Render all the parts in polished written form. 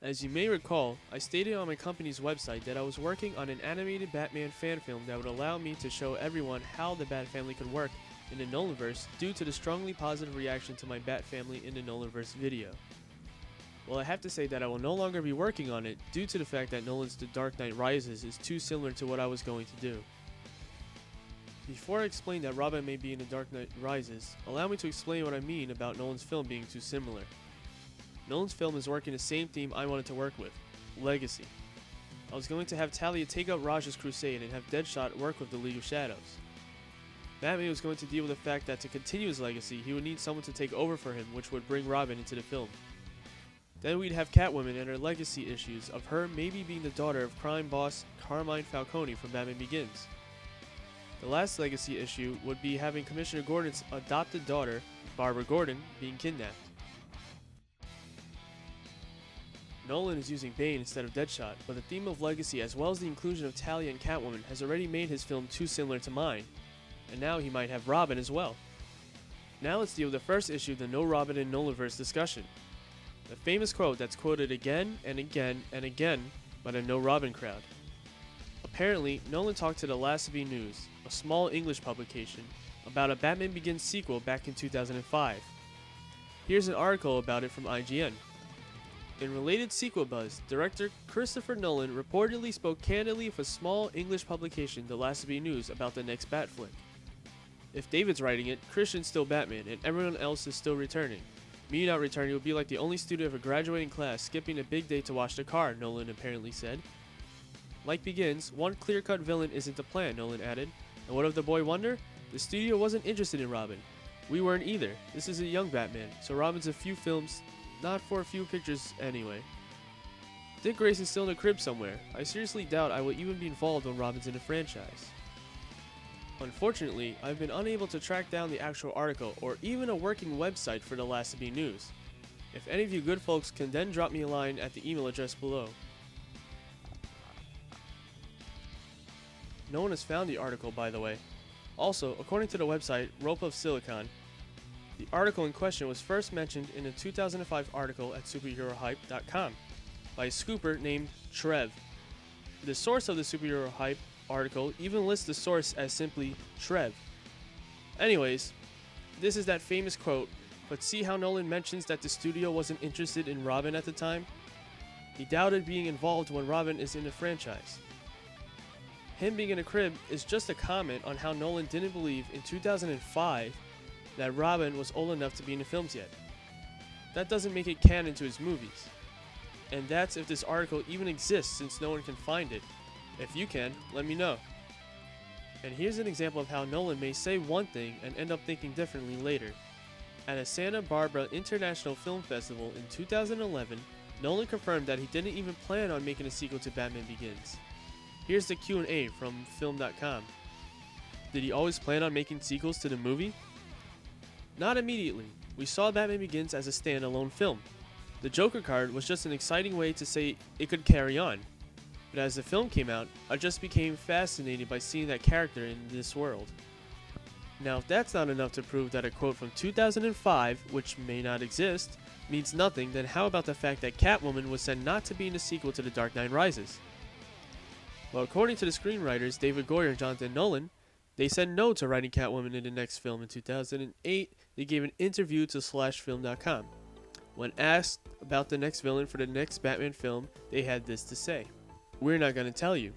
As you may recall, I stated on my company's website that I was working on an animated Batman fan film that would allow me to show everyone how the Bat Family could work in the Nolanverse due to the strongly positive reaction to my Bat Family in the Nolanverse video. Well, I have to say that I will no longer be working on it due to the fact that Nolan's The Dark Knight Rises is too similar to what I was going to do. Before I explain that Robin may be in The Dark Knight Rises, allow me to explain what I mean about Nolan's film being too similar. Nolan's film is working the same theme I wanted to work with, legacy. I was going to have Talia take up Raj's crusade and have Deadshot work with the League of Shadows. Batman was going to deal with the fact that to continue his legacy, he would need someone to take over for him, which would bring Robin into the film. Then we'd have Catwoman and her legacy issues of her maybe being the daughter of crime boss Carmine Falcone from Batman Begins. The last legacy issue would be having Commissioner Gordon's adopted daughter, Barbara Gordon, being kidnapped. Nolan is using Bane instead of Deadshot, but the theme of legacy as well as the inclusion of Talia and Catwoman has already made his film too similar to mine, and now he might have Robin as well. Now let's deal with the first issue of the No Robin in Nolanverse discussion. The famous quote that's quoted again and again and again by the No Robin crowd. Apparently, Nolan talked to the Lasby News, a small English publication, about a Batman Begins sequel back in 2005. Here's an article about it from IGN. In related sequel buzz, director Christopher Nolan reportedly spoke candidly with a small English publication, The Lasby News, about the next Bat flick. If David's writing it, Christian's still Batman, and everyone else is still returning. Me not returning would be like the only student of a graduating class skipping a big day to wash the car, Nolan apparently said. Like Begins, one clear-cut villain isn't the plan, Nolan added. And what of the boy wonder? The studio wasn't interested in Robin. We weren't either. This is a young Batman, so Robin's a few films, not for a few pictures anyway. Dick Grayson's still in the crib somewhere. I seriously doubt I will even be involved when Robin's in the franchise. Unfortunately, I've been unable to track down the actual article or even a working website for the Lasby News. If any of you good folks can then drop me a line at the email address below. No one has found the article, by the way. Also, according to the website Rope of Silicon, the article in question was first mentioned in a 2005 article at superherohype.com by a scooper named Trev. The source of the Superhero Hype article even lists the source as simply Trev. Anyways, this is that famous quote, but see how Nolan mentions that the studio wasn't interested in Robin at the time? He doubted being involved when Robin is in the franchise. Him being in a crib is just a comment on how Nolan didn't believe in 2005 that Robin was old enough to be in the films yet. That doesn't make it canon to his movies. And that's if this article even exists, since no one can find it. If you can, let me know. And here's an example of how Nolan may say one thing and end up thinking differently later. At a Santa Barbara International Film Festival in 2011, Nolan confirmed that he didn't even plan on making a sequel to Batman Begins. Here's the Q&A from film.com. Did he always plan on making sequels to the movie? Not immediately. We saw Batman Begins as a standalone film. The Joker card was just an exciting way to say it could carry on. But as the film came out, I just became fascinated by seeing that character in this world. Now if that's not enough to prove that a quote from 2005, which may not exist, means nothing, then how about the fact that Catwoman was said not to be in the sequel to The Dark Knight Rises? Well, according to the screenwriters David Goyer and Jonathan Nolan, they said no to writing Catwoman in the next film in 2008. They gave an interview to slashfilm.com. When asked about the next villain for the next Batman film, they had this to say. We're not going to tell you.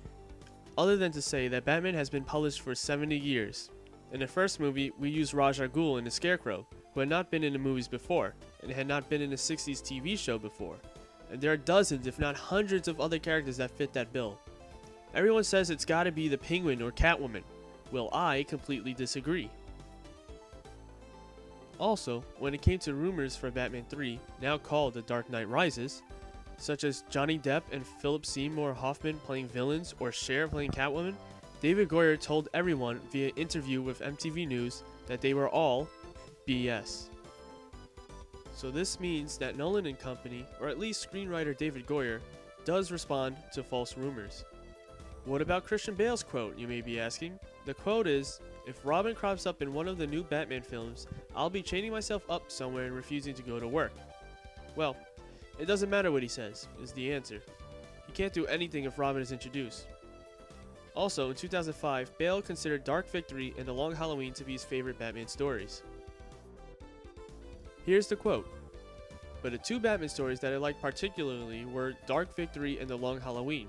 Other than to say that Batman has been published for 70 years. In the first movie, we used Ra's al Ghul and the Scarecrow, who had not been in the movies before, and had not been in a 60s TV show before. And there are dozens, if not hundreds of other characters that fit that bill. Everyone says it's gotta be the Penguin or Catwoman. Well, I completely disagree. Also, when it came to rumors for Batman 3, now called The Dark Knight Rises, such as Johnny Depp and Philip Seymour Hoffman playing villains or Cher playing Catwoman, David Goyer told everyone via interview with MTV News that they were all BS. So this means that Nolan and company, or at least screenwriter David Goyer, does respond to false rumors. What about Christian Bale's quote, you may be asking? The quote is, "If Robin crops up in one of the new Batman films, I'll be chaining myself up somewhere and refusing to go to work." Well, It doesn't matter what he says, is the answer. He can't do anything if Robin is introduced. Also, in 2005, Bale considered Dark Victory and The Long Halloween to be his favorite Batman stories. Here's the quote. But the two Batman stories that I liked particularly were Dark Victory and The Long Halloween.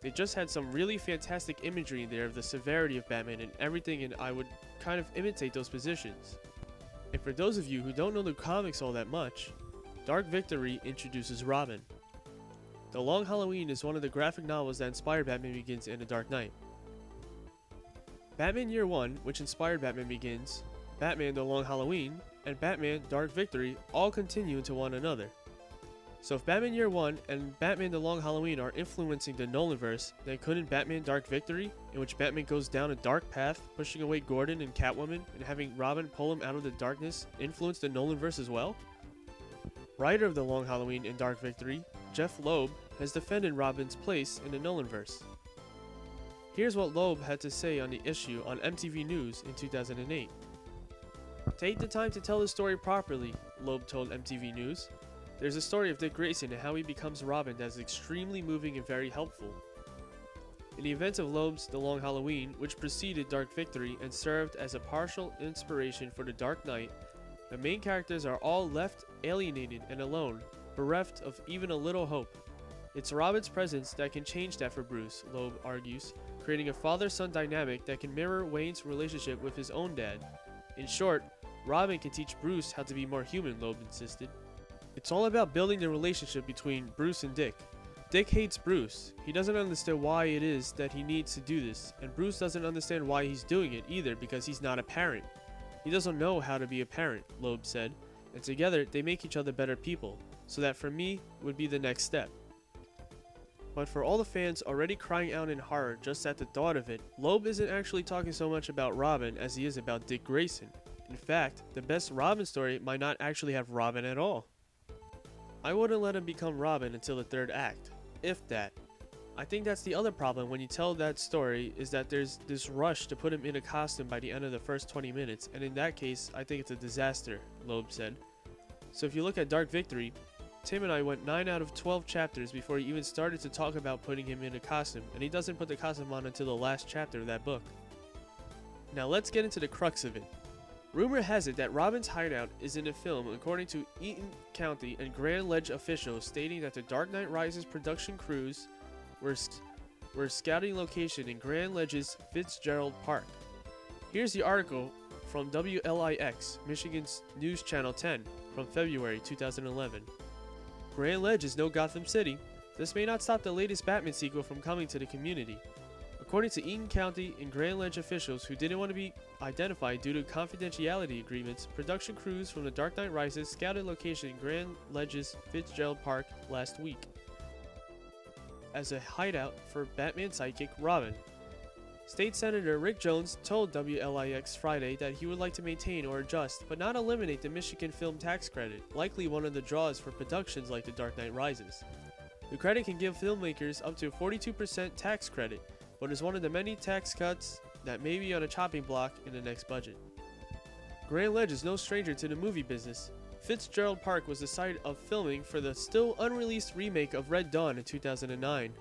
They just had some really fantastic imagery in there of the severity of Batman and everything, and I would kind of imitate those positions. And for those of you who don't know the comics all that much, Dark Victory introduces Robin. The Long Halloween is one of the graphic novels that inspired Batman Begins and The Dark Knight. Batman Year One, which inspired Batman Begins, Batman The Long Halloween, and Batman Dark Victory all continue into one another. So if Batman Year One and Batman The Long Halloween are influencing the Nolanverse, then couldn't Batman Dark Victory, in which Batman goes down a dark path, pushing away Gordon and Catwoman, and having Robin pull him out of the darkness, influence the Nolanverse as well? Writer of The Long Halloween and Dark Victory, Jeff Loeb, has defended Robin's place in the Nolanverse. Here's what Loeb had to say on the issue on MTV News in 2008. Take the time to tell the story properly, Loeb told MTV News. There's a story of Dick Grayson and how he becomes Robin that is extremely moving and very helpful. In the events of Loeb's The Long Halloween, which preceded Dark Victory and served as a partial inspiration for The Dark Knight, the main characters are all left alienated and alone, bereft of even a little hope. It's Robin's presence that can change that for Bruce, Loeb argues, creating a father-son dynamic that can mirror Wayne's relationship with his own dad. In short, Robin can teach Bruce how to be more human, Loeb insisted. It's all about building the relationship between Bruce and Dick. Dick hates Bruce. He doesn't understand why it is that he needs to do this, and Bruce doesn't understand why he's doing it either because he's not a parent. He doesn't know how to be a parent, Loeb said, and together they make each other better people, so that for me would be the next step. But for all the fans already crying out in horror just at the thought of it, Loeb isn't actually talking so much about Robin as he is about Dick Grayson. In fact, the best Robin story might not actually have Robin at all. I wouldn't let him become Robin until the third act, if that. I think that's the other problem when you tell that story, is that there's this rush to put him in a costume by the end of the first 20 minutes, and in that case, I think it's a disaster, Loeb said. So if you look at Dark Victory, Tim and I went 9 out of 12 chapters before he even started to talk about putting him in a costume, and he doesn't put the costume on until the last chapter of that book. Now let's get into the crux of it. Rumor has it that Robin's hideout is in the film, according to Eaton County and Grand Ledge officials, stating that the Dark Knight Rises production crews were scouting location in Grand Ledge's Fitzgerald Park. Here's the article from WLIX, Michigan's News Channel 10, from February 2011. Grand Ledge is no Gotham City. This may not stop the latest Batman sequel from coming to the community. According to Eaton County and Grand Ledge officials who didn't want to be identified due to confidentiality agreements, production crews from The Dark Knight Rises scouted location in Grand Ledge's Fitzgerald Park last week as a hideout for Batman sidekick Robin. State Senator Rick Jones told WLIX Friday that he would like to maintain or adjust, but not eliminate the Michigan film tax credit, likely one of the draws for productions like The Dark Knight Rises. The credit can give filmmakers up to a 42% tax credit, but is one of the many tax cuts that may be on a chopping block in the next budget. Grand Ledge is no stranger to the movie business. Fitzgerald Park was the site of filming for the still unreleased remake of Red Dawn in 2009.